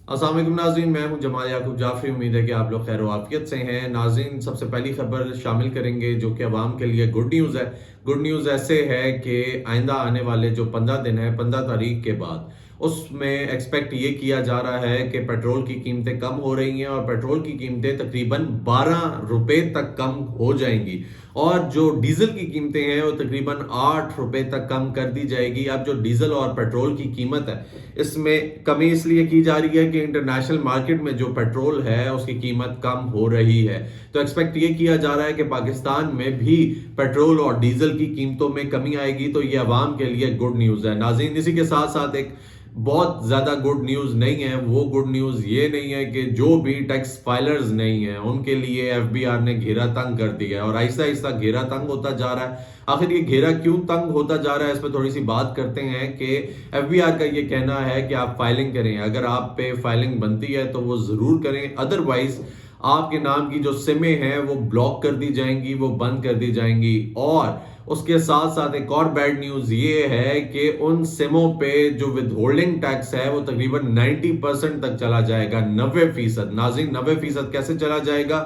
अस्सलाम वालेकुम नाज़रीन, मैं हूं जमाल याकूब जाफरी। उम्मीद है कि आप लोग खैर आफियत से हैं। नाज़रीन, सबसे पहली खबर शामिल करेंगे जो कि अवाम के लिए गुड न्यूज़ है। गुड न्यूज़ ऐसे है कि आइंदा आने वाले जो 15 दिन है, 15 तारीख के बाद उसमें एक्सपेक्ट ये किया जा रहा है कि पेट्रोल की कीमतें कम हो रही हैं और पेट्रोल की कीमतें तकरीबन 12 रुपए तक कम हो जाएंगी और जो डीजल की कीमतें हैं वो तकरीबन 8 रुपए तक कम कर दी जाएगी। अब जो डीजल और पेट्रोल की कीमत है इसमें कमी इसलिए की जा रही है कि इंटरनेशनल मार्केट में जो पेट्रोल है उसकी कीमत कम हो रही है। तो एक्सपेक्ट ये किया जा रहा है कि पाकिस्तान में भी पेट्रोल और डीजल की कीमतों में कमी आएगी, तो ये अवाम के लिए गुड न्यूज़ है। नाज़रीन, इसी के साथ साथ एक बहुत ज्यादा गुड न्यूज नहीं है। वो गुड न्यूज ये नहीं है कि जो भी टैक्स फाइलर्स नहीं है उनके लिए एफबीआर ने घेरा तंग कर दिया है और आहिस्ता आहिस्ता घेरा तंग होता जा रहा है। आखिर ये घेरा क्यों तंग होता जा रहा है, इस पर थोड़ी सी बात करते हैं कि एफबीआर का ये कहना है कि आप फाइलिंग करें, अगर आप पे फाइलिंग बनती है तो वो जरूर करें, अदरवाइज आपके नाम की जो सिमें हैं वो ब्लॉक कर दी जाएंगी, वो बंद कर दी जाएंगी। और उसके साथ साथ एक और बैड न्यूज ये है कि उन सिमों पे जो विदहोल्डिंग टैक्स है वो तकरीबन 90% तक चला जाएगा, 90%। नाज़रीन, 90% कैसे चला जाएगा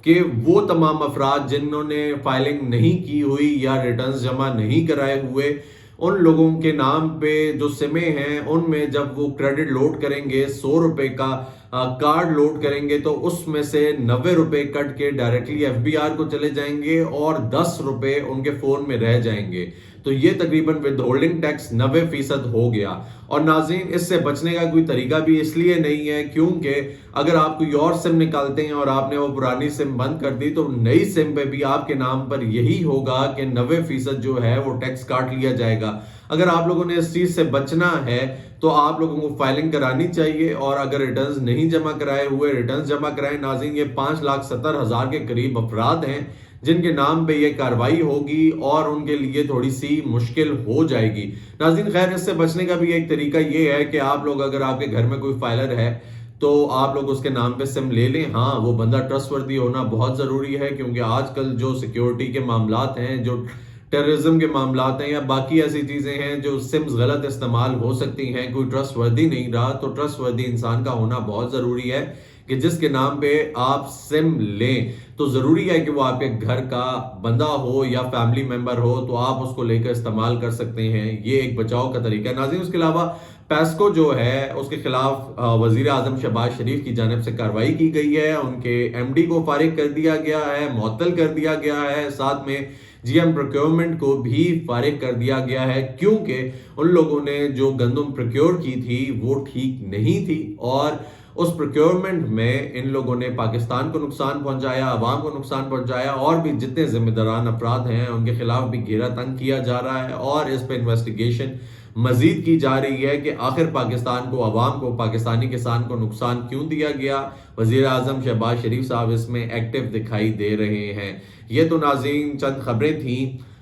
कि वो तमाम अफराद जिन्होंने फाइलिंग नहीं की हुई या रिटर्न्स जमा नहीं कराए हुए, उन लोगों के नाम पे जो सिमें हैं उनमें जब वो क्रेडिट लोड करेंगे, 100 रुपए का कार्ड लोड करेंगे तो उसमें से 90 रुपए कट के डायरेक्टली एफबीआर को चले जाएंगे और 10 रुपए उनके फोन में रह जाएंगे। तो ये तकरीबन विदहोल्डिंग टैक्स 90% हो गया। और नाज़रीन, इससे बचने का कोई तरीका भी इसलिए नहीं है क्योंकि अगर आप कोई और सिम निकालते हैं और आपने वो पुरानी सिम बंद कर दी तो नई सिम पे भी आपके नाम पर यही होगा कि 90% जो है वो टैक्स काट लिया जाएगा। अगर आप लोगों ने इस चीज से बचना है तो आप लोगों को फाइलिंग करानी चाहिए और अगर रिटर्न्स नहीं जमा कराए हुए रिटर्न्स जमा कराएं। नाज़रीन, ये 5,70,000 के करीब अफराद हैं जिनके नाम पे ये कार्रवाई होगी और उनके लिए थोड़ी सी मुश्किल हो जाएगी। नाज़रीन, खैर इससे बचने का भी एक तरीका ये है कि आप लोग, अगर आपके घर में कोई फाइलर है तो आप लोग उसके नाम पे सिम ले लें। हाँ, वो बंदा ट्रस्टवर्दी होना बहुत जरूरी है क्योंकि आजकल जो सिक्योरिटी के मामलात हैं, जो टेररिज्म के मामलात हैं या बाकी ऐसी चीजें हैं जो सिम्स गलत इस्तेमाल हो सकती हैं, कोई ट्रस्टवर्दी नहीं रहा, तो ट्रस्टवर्दी इंसान का होना बहुत जरूरी है कि जिसके नाम पे आप सिम लें तो जरूरी है कि वो आपके घर का बंदा हो या फैमिली मेंबर हो, तो आप उसको लेकर इस्तेमाल कर सकते हैं। ये एक बचाव का तरीका है। नाज़रीन, उसके अलावा पेस्को जो है उसके खिलाफ वजीर आजम शहबाज शरीफ की जानिब से कार्रवाई की गई है, उनके एमडी को फारिग कर दिया गया है, मुअत्तल कर दिया गया है, साथ में जीएम प्रोक्योरमेंट को भी फारिग कर दिया गया है क्योंकि उन लोगों ने जो गंदम प्रोक्योर की थी वो ठीक नहीं थी और उस प्रोक्योरमेंट में इन लोगों ने पाकिस्तान को नुकसान पहुंचाया, आवाम को नुकसान पहुंचाया और भी जितने जिम्मेदारान अफराद हैं उनके खिलाफ भी घेरा तंग किया जा रहा है और इस पर इन्वेस्टिगेशन मजीद की जा रही है कि आखिर पाकिस्तान को, आवाम को, पाकिस्तानी किसान को नुकसान क्यों दिया गया। वजीर आजम शहबाज शरीफ साहब इसमें एक्टिव दिखाई दे रहे हैं। ये तो नाज़रीन चंद खबरें थी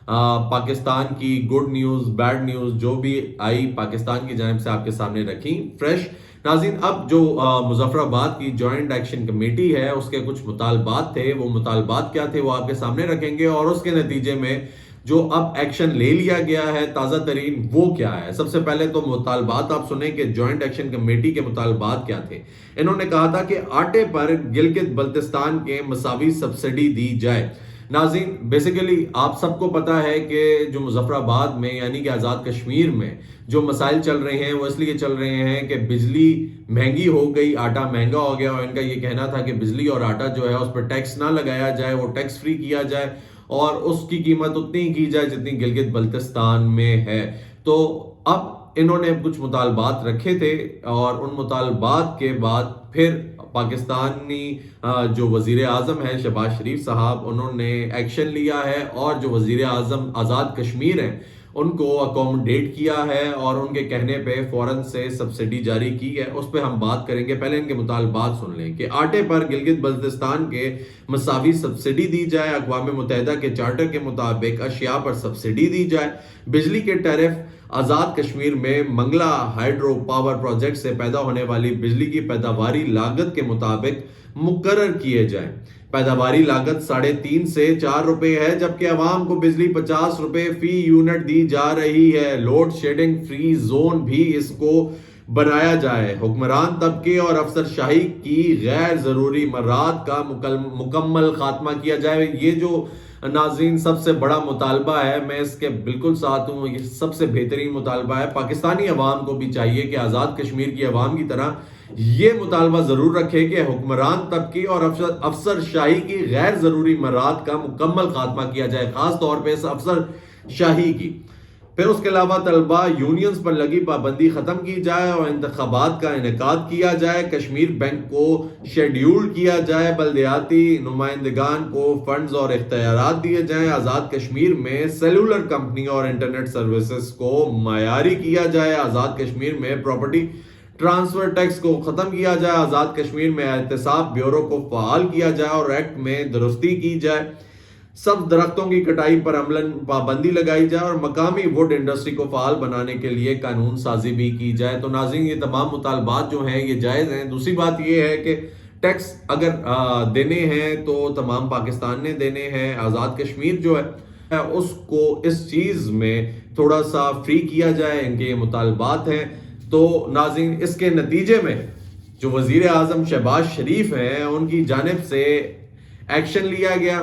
पाकिस्तान की, गुड न्यूज़ बैड न्यूज़ जो भी आई पाकिस्तान की जानिब से आपके सामने रखी फ्रेश। नाज़रीन, अब जो मुजफ्फराबाद की जॉइंट एक्शन कमेटी है उसके कुछ मुतालबात थे, वो मुतालबात क्या थे वो आपके सामने रखेंगे और उसके नतीजे में जो अब एक्शन ले लिया गया है ताज़ा तरीन वो क्या है। सबसे पहले तो मुतालबात आप सुने कि जॉइंट एक्शन कमेटी के मुतालबात क्या थे। इन्होंने कहा था कि आटे पर गिलगित बल्तिस्तान के मसावी सब्सिडी दी जाए। नाज़रीन, बेसिकली आप सबको पता है कि जो मुजफ्फराबाद में यानी कि आज़ाद कश्मीर में जो मसाइल चल रहे हैं वो इसलिए चल रहे हैं कि बिजली महंगी हो गई, आटा महंगा हो गया और इनका ये कहना था कि बिजली और आटा जो है उस पर टैक्स ना लगाया जाए, वो टैक्स फ्री किया जाए और उसकी कीमत उतनी ही की जाए जितनी गिलगित बल्तिस्तान में है। तो अब इन्होंने कुछ मुतालबात रखे थे और उन मुतालबात के बाद फिर पाकिस्तानी जो वजीर आजम है शहबाज शरीफ साहब, उन्होंने एक्शन लिया है और जो वजीर आजम आज़ाद कश्मीर हैं उनको अकोमोडेट किया है और उनके कहने पे फौरन से सब्सिडी जारी की है। उस पर हम बात करेंगे। पहले इनके मुतालबात सुन लें कि आटे पर गिलगित बल्तिस्तान के मसावी सब्सिडी दी जाए, अक़वाम मुत्तहिदा के चार्टर के मुताबिक अशिया पर सब्सिडी दी जाए, बिजली के टैरिफ आज़ाद कश्मीर में मंगला हाइड्रो पावर प्रोजेक्ट से पैदा होने वाली बिजली की पैदावारी लागत के मुताबिक मुकर्रर किए जाए। पैदावारी लागत 3.5 से 4 रुपए है जबकि आवाम को बिजली 50 रुपए फी यूनिट दी जा रही है। लोड शेडिंग फ्री जोन भी इसको بنایا جائے، حکمران طبقے اور افسر شاہی کی غیر ضروری مراد کا مکمل خاتمہ کیا جائے۔ یہ جو ناظرین سب سے بڑا مطالبہ ہے، میں اس کے بالکل ساتھ ہوں، یہ سب سے بہترین مطالبہ ہے۔ پاکستانی عوام کو بھی چاہیے کہ آزاد کشمیر کی عوام کی طرح یہ مطالبہ ضرور رکھے کہ حکمران طبقے اور افسر شاہی کی غیر ضروری مراد کا مکمل خاتمہ کیا جائے، خاص طور پہ اس افسر شاہی کی۔ پھر اس کے علاوہ طلبہ یونینز پر لگی پابندی ختم کی جائے اور انتخابات کا انعقاد کیا جائے، کشمیر بینک کو شیڈیول کیا جائے، بلدیاتی نمائندگان کو فنڈز اور اختیارات دیے جائیں، آزاد کشمیر میں سیلولر کمپنی اور انٹرنیٹ سروسز کو معیاری کیا جائے، آزاد کشمیر میں پراپرٹی ٹرانسفر ٹیکس کو ختم کیا جائے، آزاد کشمیر میں احتساب بیورو کو فعال کیا جائے اور ایکٹ میں درستی کی جائے، سب درختوں کی کٹائی پر عملاً پابندی لگائی جائے اور مقامی ووڈ انڈسٹری کو فعال بنانے کے لیے قانون سازی بھی کی جائے۔ تو ناظرین یہ تمام مطالبات جو ہیں یہ جائز ہیں۔ دوسری بات یہ ہے کہ ٹیکس اگر دینے ہیں تو تمام پاکستان نے دینے ہیں، آزاد کشمیر جو ہے اس کو اس چیز میں تھوڑا سا فری کیا جائے، ان کے یہ مطالبات ہیں۔ تو ناظرین اس کے نتیجے میں جو وزیر اعظم شہباز شریف ہیں ان کی جانب سے ایکشن لیا گیا۔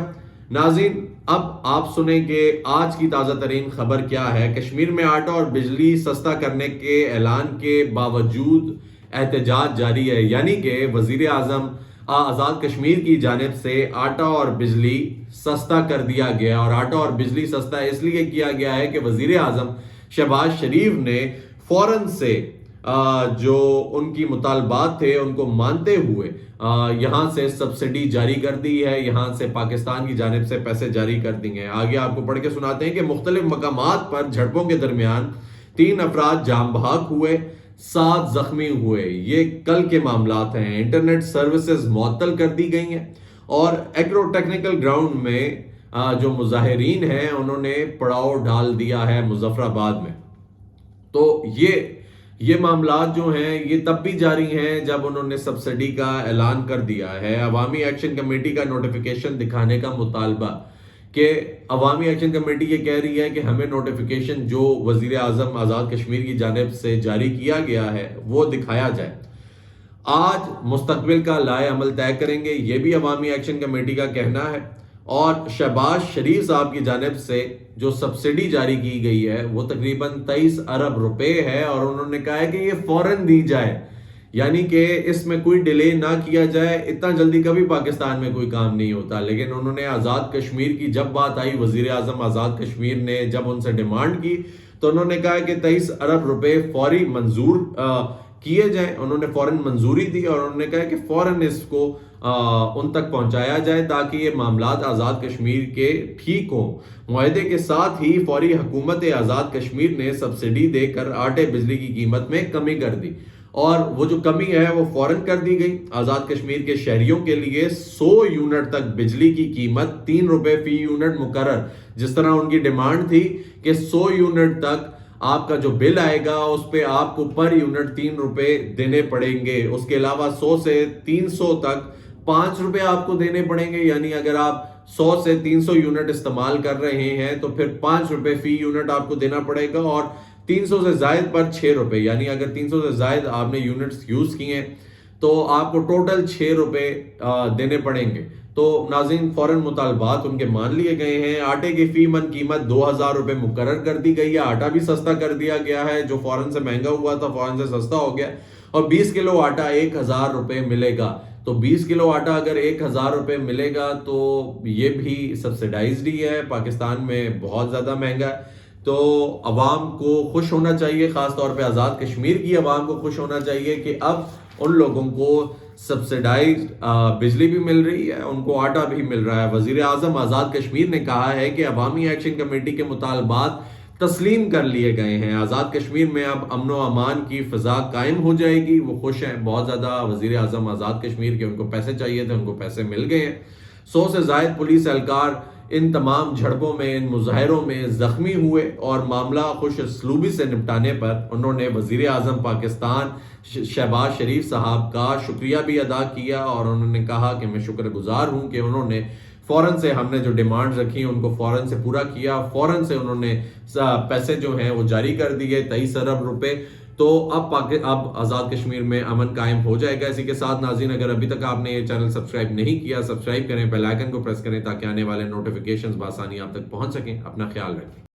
ناظرین اب آپ سنیں کہ آج کی تازہ ترین خبر کیا ہے۔ کشمیر میں آٹا اور بجلی سستا کرنے کے اعلان کے باوجود احتجاج جاری ہے، یعنی کہ وزیر اعظم آزاد کشمیر کی جانب سے آٹا اور بجلی سستا کر دیا گیا، اور آٹا اور بجلی سستا اس لیے کیا گیا ہے کہ وزیر اعظم شہباز شریف نے فوراً سے جو ان کی مطالبات تھے ان کو مانتے ہوئے یہاں سے سبسڈی جاری کر دی ہے، یہاں سے پاکستان کی جانب سے پیسے جاری کر دیے ہیں۔ آگے آپ کو پڑھ کے سناتے ہیں کہ مختلف مقامات پر جھڑپوں کے درمیان 3 افراد جاں بحق ہوئے، 7 زخمی ہوئے۔ یہ کل کے معاملات ہیں۔ انٹرنیٹ سروسز معطل کر دی گئی ہیں اور ایگرو ٹیکنیکل گراؤنڈ میں جو مظاہرین ہیں انہوں نے پڑاؤ ڈال دیا ہے مظفر آباد میں۔ تو یہ معاملات جو ہیں یہ تب بھی جاری ہیں جب انہوں نے سبسڈی کا اعلان کر دیا ہے۔ عوامی ایکشن کمیٹی کا نوٹیفیکیشن دکھانے کا مطالبہ کہ عوامی ایکشن کمیٹی یہ کہہ رہی ہے کہ ہمیں نوٹیفیکیشن جو وزیر اعظم آزاد کشمیر کی جانب سے جاری کیا گیا ہے وہ دکھایا جائے۔ آج مستقبل کا لائے عمل طے کریں گے، یہ بھی عوامی ایکشن کمیٹی کا کہنا ہے۔ اور شہباز شریف صاحب کی جانب سے جو سبسڈی جاری کی گئی ہے وہ تقریباً 23 ارب روپے ہے، اور انہوں نے کہا ہے کہ یہ فوراً دی جائے، یعنی کہ اس میں کوئی ڈیلے نہ کیا جائے۔ اتنا جلدی کبھی پاکستان میں کوئی کام نہیں ہوتا، لیکن انہوں نے آزاد کشمیر کی جب بات آئی، وزیر اعظم آزاد کشمیر نے جب ان سے ڈیمانڈ کی تو انہوں نے کہا کہ 23 ارب روپے فوری منظور کیے جائیں۔ انہوں نے فوراً منظوری دی اور انہوں نے کہا کہ فوراً اس کو ان تک پہنچایا جائے تاکہ یہ معاملات آزاد کشمیر کے ٹھیک ہوں۔ معاہدے کے ساتھ ہی فوری حکومت آزاد کشمیر نے سبسڈی دے کر آٹے بجلی کی قیمت میں کمی کر دی، اور وہ جو کمی ہے وہ فوراً کر دی گئی۔ آزاد کشمیر کے شہریوں کے لیے 100 یونٹ تک بجلی کی قیمت 3 روپے فی یونٹ مقرر، جس طرح ان کی ڈیمانڈ تھی کہ 100 یونٹ تک آپ کا جو بل آئے گا اس پہ آپ کو پر یونٹ 3 روپے دینے پڑیں گے۔ اس کے علاوہ 100 سے 300 تک 5 روپے آپ کو دینے پڑیں گے، یعنی اگر آپ 100 سے 300 یونٹ استعمال کر رہے ہیں تو پھر 5 روپے فی یونٹ آپ کو دینا پڑے گا، اور 300 سے زائد پر 6 روپے، یعنی اگر 300 سے زائد آپ نے یونٹس یوز کیے ہیں تو آپ کو ٹوٹل 6 روپے دینے پڑیں گے۔ تو ناظرین فوراً مطالبات ان کے مان لیے گئے ہیں۔ آٹے کی فی من قیمت 2000 روپے مقرر کر دی گئی ہے، آٹا بھی سستا کر دیا گیا ہے، جو فوراً سے مہنگا ہوا تھا فوراً سے سستا ہو گیا، اور 20 کلو آٹا 1000 روپے ملے گا۔ تو 20 کلو آٹا اگر 1000 روپے ملے گا تو یہ بھی سبسیڈائزڈ ہی ہے، پاکستان میں بہت زیادہ مہنگا ہے۔ تو عوام کو خوش ہونا چاہیے، خاص طور پہ آزاد کشمیر کی عوام کو خوش ہونا چاہیے کہ اب ان لوگوں کو سبسیڈائزڈ بجلی بھی مل رہی ہے، ان کو آٹا بھی مل رہا ہے۔ وزیر اعظم آزاد کشمیر نے کہا ہے کہ عوامی ایکشن کمیٹی کے مطالبات تسلیم کر لیے گئے ہیں، آزاد کشمیر میں اب امن و امان کی فضا قائم ہو جائے گی۔ وہ خوش ہیں بہت زیادہ وزیر اعظم آزاد کشمیر کے، ان کو پیسے چاہیے تھے، ان کو پیسے مل گئے ہیں۔ 100 سے زائد پولیس اہلکار ان تمام جھڑپوں میں، ان مظاہروں میں زخمی ہوئے، اور معاملہ خوش اسلوبی سے نپٹانے پر انہوں نے وزیر اعظم پاکستان شہباز شریف صاحب کا شکریہ بھی ادا کیا، اور انہوں نے کہا کہ میں شکر گزار ہوں کہ انہوں نے فوراً سے ہم نے جو ڈیمانڈز رکھی ان کو فوراً سے پورا کیا، فوراً سے انہوں نے پیسے جو ہیں وہ جاری کر دیے 23 ارب روپے. تو اب آزاد کشمیر میں امن قائم ہو جائے گا. اسی کے ساتھ ناظرین اگر ابھی تک آپ نے یہ چینل سبسکرائب نہیں کیا، سبسکرائب کریں، بیل آئیکن کو پریس کریں تاکہ آنے والے نوٹیفیکیشنز بآسانی آپ تک پہنچ سکیں. اپنا خیال رکھیں.